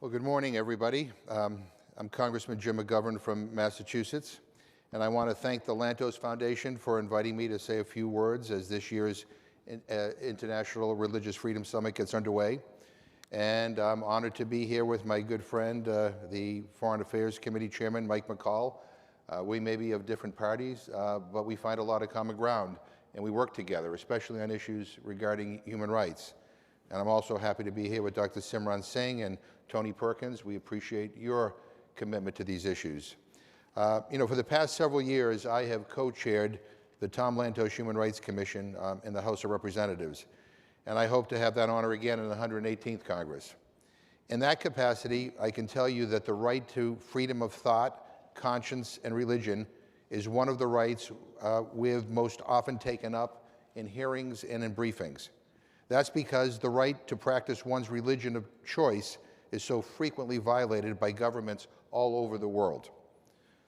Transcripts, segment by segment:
Well, good morning, everybody. I'm Congressman Jim McGovern from Massachusetts, and I want to thank the Lantos Foundation for inviting me to say a few words as this year's International Religious Freedom Summit gets underway. And I'm honored to be here with my good friend, the Foreign Affairs Committee Chairman, Mike McCall. We may be of different parties, but we find a lot of common ground, and we work together, especially on issues regarding human rights. And I'm also happy to be here with Dr. Simran Singh and Tony Perkins. We appreciate your commitment to these issues. For the past several years, I have co-chaired the Tom Lantos Human Rights Commission in the House of Representatives, and I hope to have that honor again in the 118th Congress. In that capacity, I can tell you that the right to freedom of thought, conscience, and religion is one of the rights we've most often taken up in hearings and in briefings. That's because the right to practice one's religion of choice is so frequently violated by governments all over the world.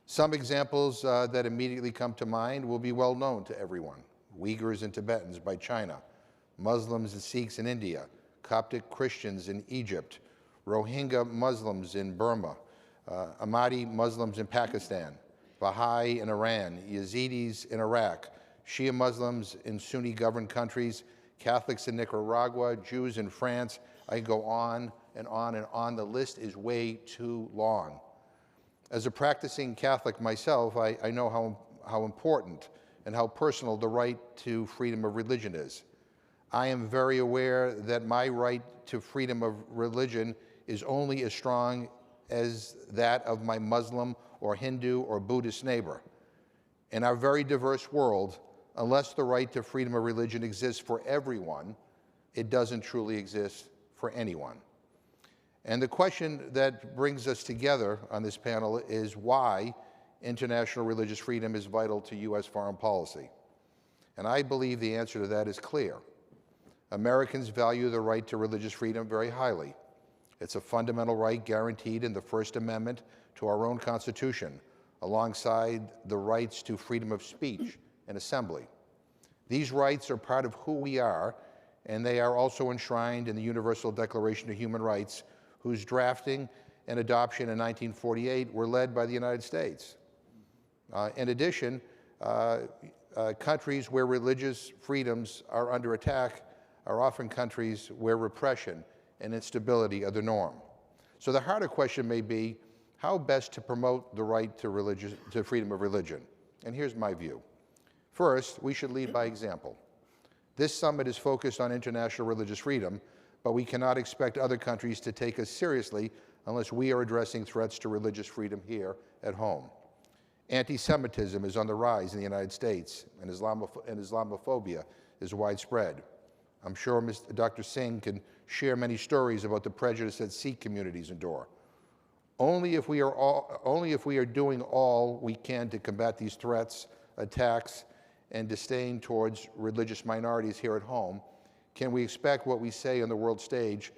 Some examples that immediately come to mind will be well known to everyone. Uyghurs and Tibetans by China, Muslims and Sikhs in India, Coptic Christians in Egypt, Rohingya Muslims in Burma, Ahmadi Muslims in Pakistan, Baha'i in Iran, Yazidis in Iraq, Shia Muslims in Sunni-governed countries, Catholics in Nicaragua, Jews in France. I go on and on and on. The list is way too long. As a practicing Catholic myself, I know how important and how personal the right to freedom of religion is. I am very aware that my right to freedom of religion is only as strong as that of my Muslim or Hindu or Buddhist neighbor. In our very diverse world, unless the right to freedom of religion exists for everyone, it doesn't truly exist for anyone. And the question that brings us together on this panel is why international religious freedom is vital to U.S. foreign policy. And I believe the answer to that is clear. Americans value the right to religious freedom very highly. It's a fundamental right guaranteed in the First Amendment to our own Constitution, alongside the rights to freedom of speech and assembly. These rights are part of who we are, and they are also enshrined in the Universal Declaration of Human Rights, whose drafting and adoption in 1948 were led by the United States. In addition, countries where religious freedoms are under attack are often countries where repression and instability are the norm. So the harder question may be, how best to promote the right to freedom of religion? And here's my view. First, we should lead by example. This summit is focused on international religious freedom, but we cannot expect other countries to take us seriously unless we are addressing threats to religious freedom here at home. Anti-Semitism is on the rise in the United States, and Islamophobia is widespread. I'm sure Dr. Singh can share many stories about the prejudice that Sikh communities endure. Only if we are doing all we can to combat these threats, attacks, and disdain towards religious minorities here at home can we expect what we say on the world stage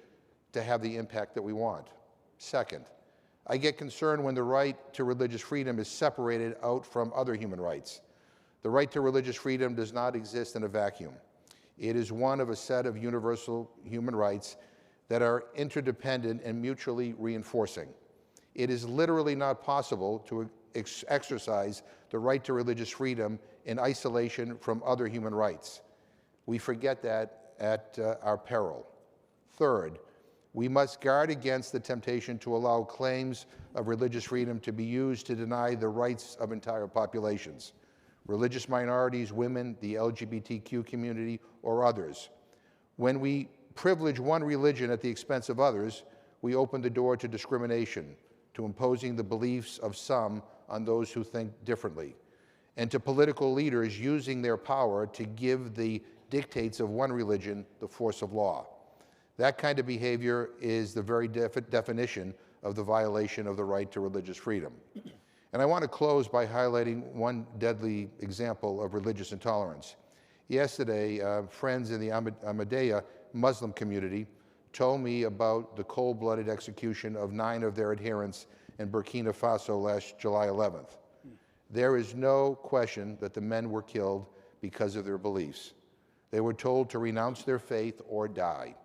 to have the impact that we want. Second, I get concerned when the right to religious freedom is separated out from other human rights. The right to religious freedom does not exist in a vacuum. It is one of a set of universal human rights that are interdependent and mutually reinforcing. It is literally not possible to exercise the right to religious freedom in isolation from other human rights. We forget that at our peril. Third, we must guard against the temptation to allow claims of religious freedom to be used to deny the rights of entire populations, religious minorities, women, the LGBTQ community, or others. When we privilege one religion at the expense of others, we open the door to discrimination, to imposing the beliefs of some on those who think differently, and to political leaders using their power to give the dictates of one religion the force of law. That kind of behavior is the very definition of the violation of the right to religious freedom. And I want to close by highlighting one deadly example of religious intolerance. Yesterday, friends in the Ahmadiyya Muslim community told me about the cold-blooded execution of 9 of their adherents in Burkina Faso last July 11th. There is no question that the men were killed because of their beliefs. They were told to renounce their faith or die.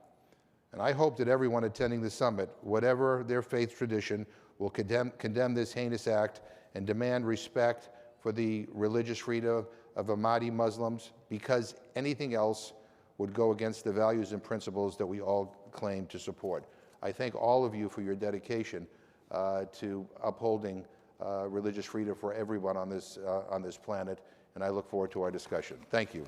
And I hope that everyone attending the summit, whatever their faith tradition, will condemn this heinous act and demand respect for the religious freedom of Ahmadi Muslims, because anything else would go against the values and principles that we all claim to support. I thank all of you for your dedication to upholding religious freedom for everyone on this planet, and I look forward to our discussion. Thank you.